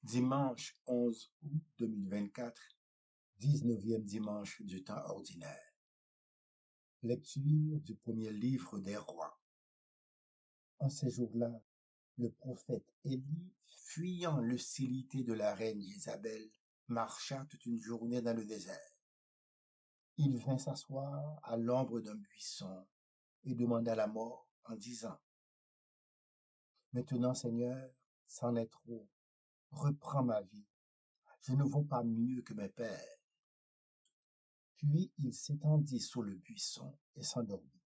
Dimanche 11 août 2024, 19e dimanche du temps ordinaire. Lecture du premier livre des rois. En ces jours-là, le prophète Élie, fuyant l'hostilité de la reine Jézabel, marcha toute une journée dans le désert. Il vint s'asseoir à l'ombre d'un buisson et demanda la mort en disant: Maintenant, Seigneur, c'en est trop. Reprends ma vie. Je ne vaux pas mieux que mes pères. Puis il s'étendit sous le buisson et s'endormit.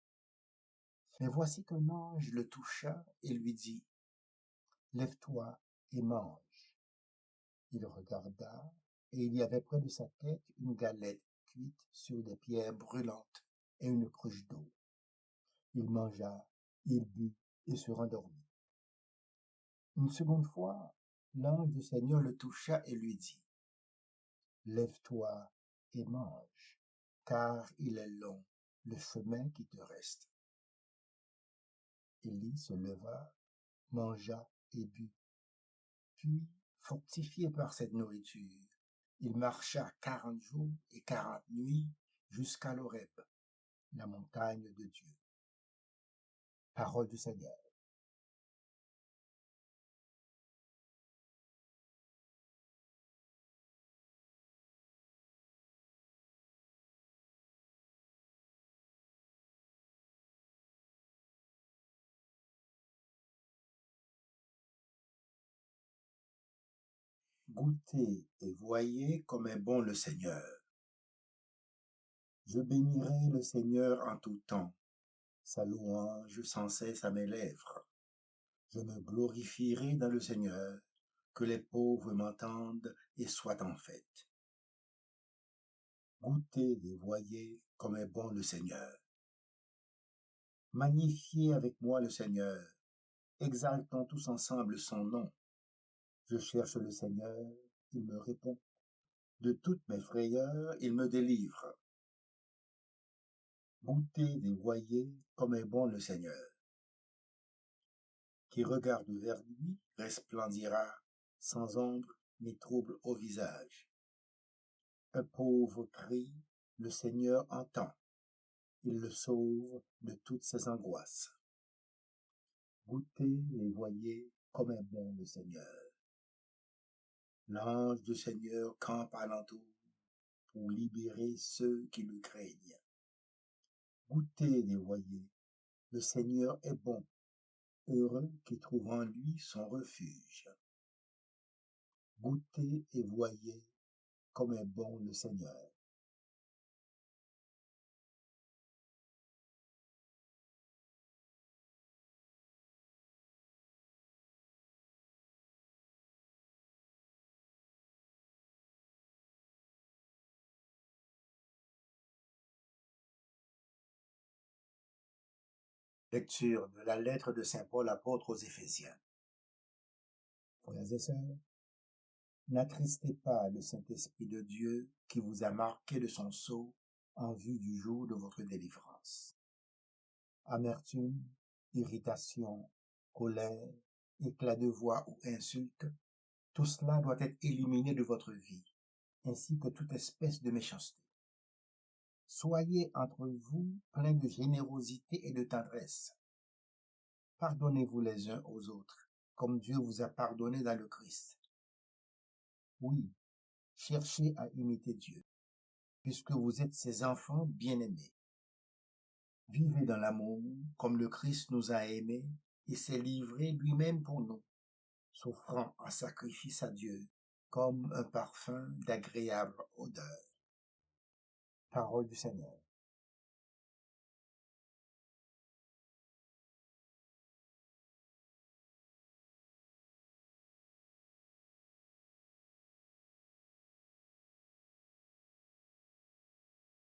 Mais voici qu'un ange le toucha et lui dit: Lève-toi et mange. Il regarda, et il y avait près de sa tête une galette cuite sur des pierres brûlantes et une cruche d'eau. Il mangea, il but et se rendormit. Une seconde fois, l'ange du Seigneur le toucha et lui dit: Lève-toi et mange, car il est long le chemin qui te reste. Élie se leva, mangea et but. Puis, fortifié par cette nourriture, il marcha 40 jours et 40 nuits jusqu'à l'Horeb, la montagne de Dieu. Parole du Seigneur. Goûtez et voyez comme est bon le Seigneur. Je bénirai le Seigneur en tout temps, sa louange sans cesse à mes lèvres. Je me glorifierai dans le Seigneur, que les pauvres m'entendent et soient en fête. Goûtez et voyez comme est bon le Seigneur. Magnifiez avec moi le Seigneur, exaltons tous ensemble son nom. Je cherche le Seigneur, il me répond. De toutes mes frayeurs, il me délivre. Goûtez et voyez comme est bon le Seigneur. Qui regarde vers lui resplendira, sans ombre ni trouble au visage. Un pauvre crie, le Seigneur entend. Il le sauve de toutes ses angoisses. Goûtez et voyez comme est bon le Seigneur. L'ange du Seigneur campe alentour pour libérer ceux qui le craignent. Goûtez et voyez, le Seigneur est bon, heureux qui trouve en lui son refuge. Goûtez et voyez comme est bon le Seigneur. Lecture de la lettre de saint Paul apôtre aux Éphésiens. Frères et sœurs, n'attristez pas le Saint-Esprit de Dieu qui vous a marqué de son sceau en vue du jour de votre délivrance. Amertume, irritation, colère, éclat de voix ou insulte, tout cela doit être éliminé de votre vie, ainsi que toute espèce de méchanceté. Soyez entre vous pleins de générosité et de tendresse. Pardonnez-vous les uns aux autres, comme Dieu vous a pardonné dans le Christ. Oui, cherchez à imiter Dieu, puisque vous êtes ses enfants bien-aimés. Vivez dans l'amour, comme le Christ nous a aimés et s'est livré lui-même pour nous, s'offrant en sacrifice à Dieu, comme un parfum d'agréable odeur. Parole du Seigneur.